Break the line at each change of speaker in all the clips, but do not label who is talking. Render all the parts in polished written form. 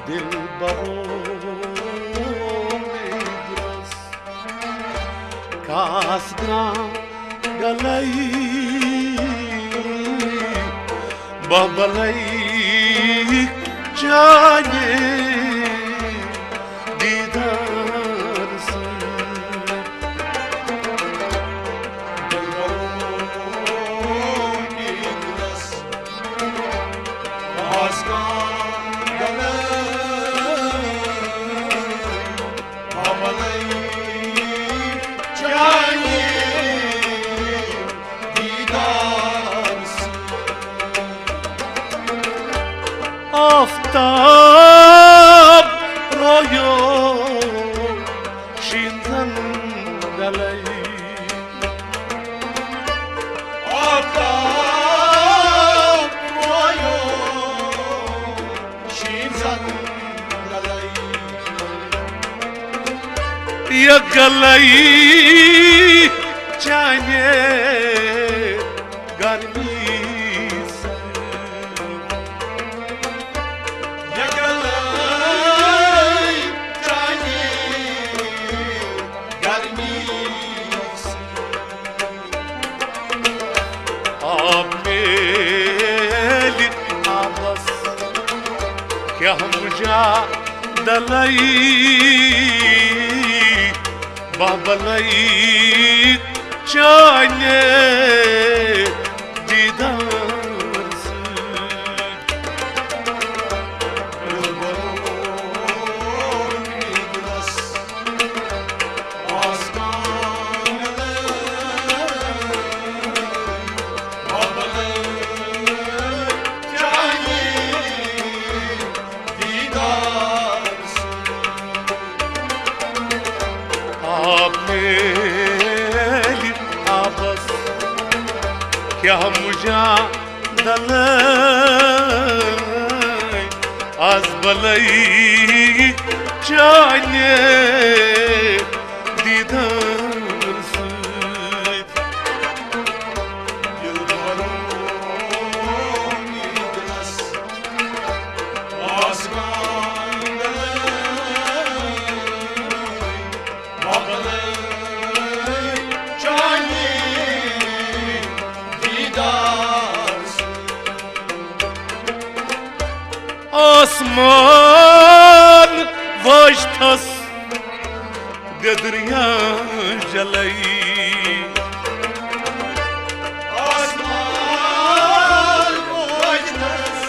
دلبرم ایدرس کاسگرام گلایی بابلایی جانی دیدارسın
دلبرم ایدرس کاسگرام
آفتاب رویو شینزن گلایی
آفتاب رویو شینزن گلایی
یا گلایی جانی گرمی क्या मुझा दलाई बाबलाई चाने दीदार से
دلبرم ایدرس کاسگرام
क्या मुझा दलाई आज बलाई चाने दीदार से
دلبرم ایدرس کاسگرام
आसमान वजतस दे दरिया जलाई
آسمان وجدس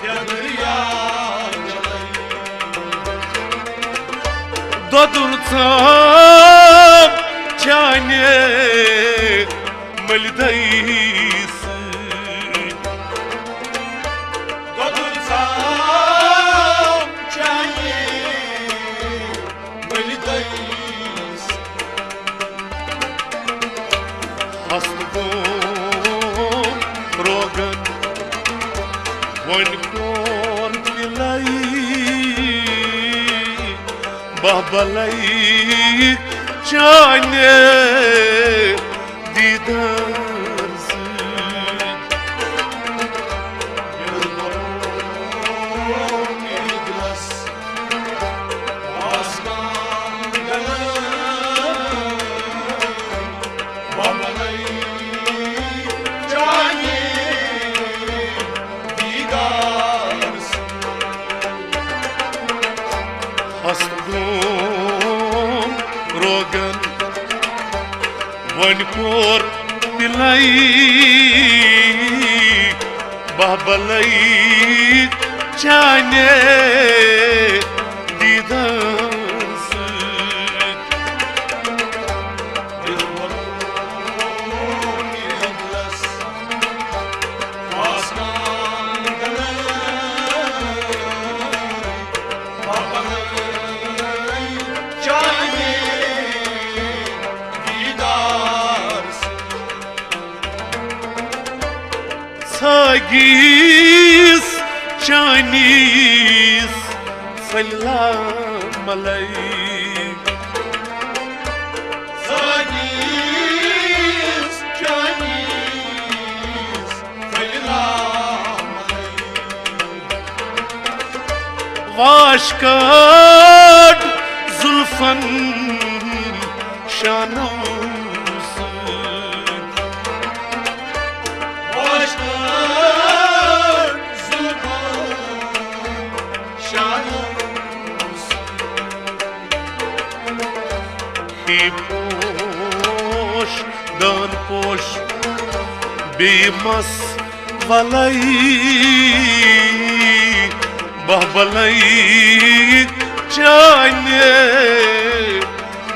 دے دریا جلائی
دودرتام چانه ملدایس
دودرتام چانه ملدایس
Hastım rogan Vankor bilay Babalay Çane Didarsın
دلبرم ایدرس کاسگرام babalay cani didarsın
Hastım rogan Vankor bilay Babalay Çane didarsın
دلبرم ایدرس کاسگرام babalay cani didarsın
Sagis Chanis Salam Alayk
Zanis canis selam aleyk
فاش کرد زلفن شانوس
Başlar zulfan şanımız
Hi posh dën posh Bimas valaj Bahbalaj Qajnje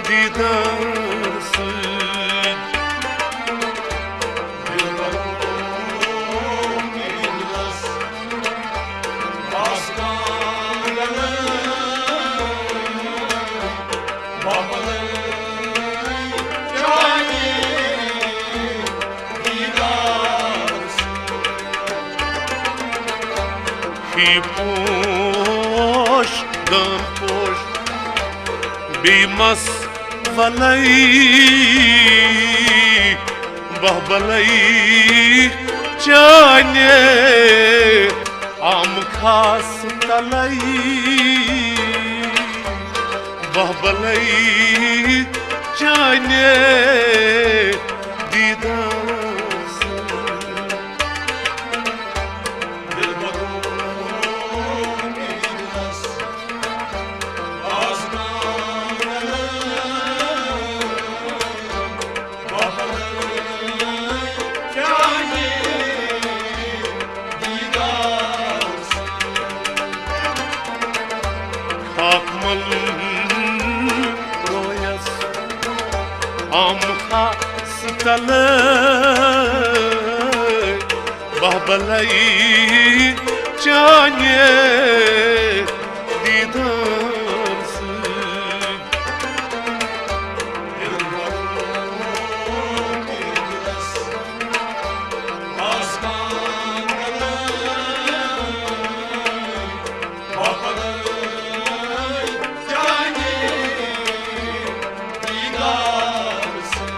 Didarsın
Dilbarım illas Aslanlarım Babalarım Cani Didarsın
Hi posh dën posh Bimas valaj Bahbalaj Qajnje Am khas talaj Bahbalaj Qajnje Didarsın
Dilbarım illas Aslanlarım Babalarım Cani Didarsın
Kalkmalım royas Amha stalay Bahbalay Qajnje Didarsın
Dilbarım illas Aslanlarım Babalarım Cani Didarsın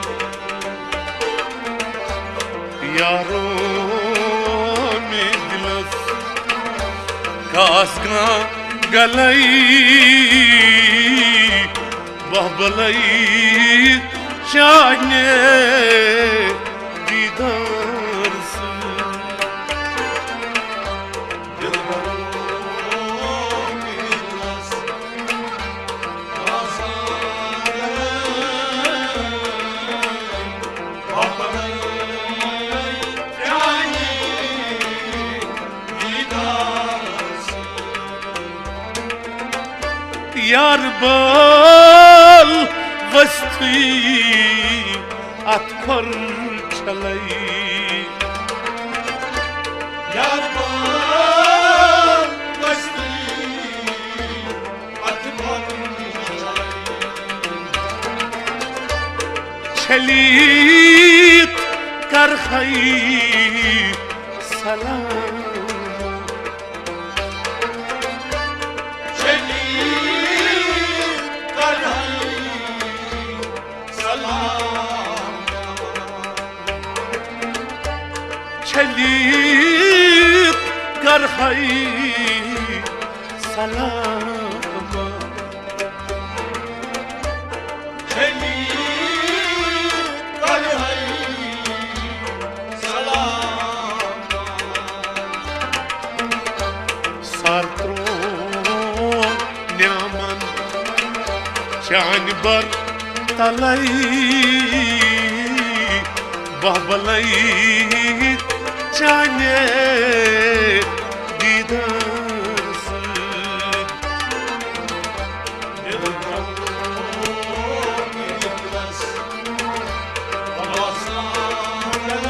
Yaron idlas Kasga galay Bahbalay Qajnje Didarsın
Dilbarım illas Aslanlarım Babalarım Cani Didarsın
Yar bal vasti at parçalay
Yar bal basti at parçalay
Çelit karhay salam
Çelik karhay salam
Çelit karhay salam
Çelik karhay salam
Sartro nyaman Qajnje bar talay Bahbalay Qajnje Didarsın
Dilbarım illas Aslanlarım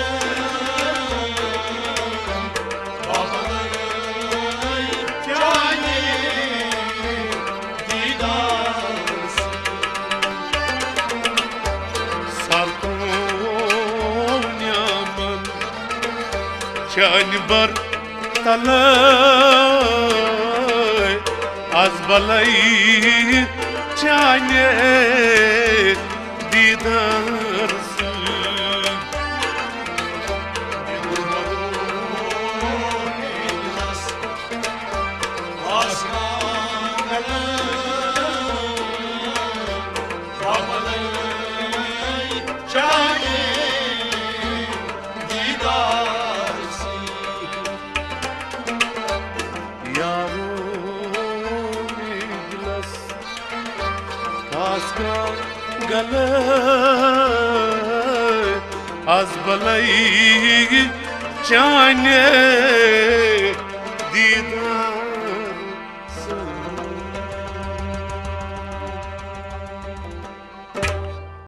Babalarım Cani Didarsın
Sartro nyaman Qajnje bar talay Azbalay Qajnje Didarsın
Dilbarım illas Aslanlarım
Aska gale az balay chane dida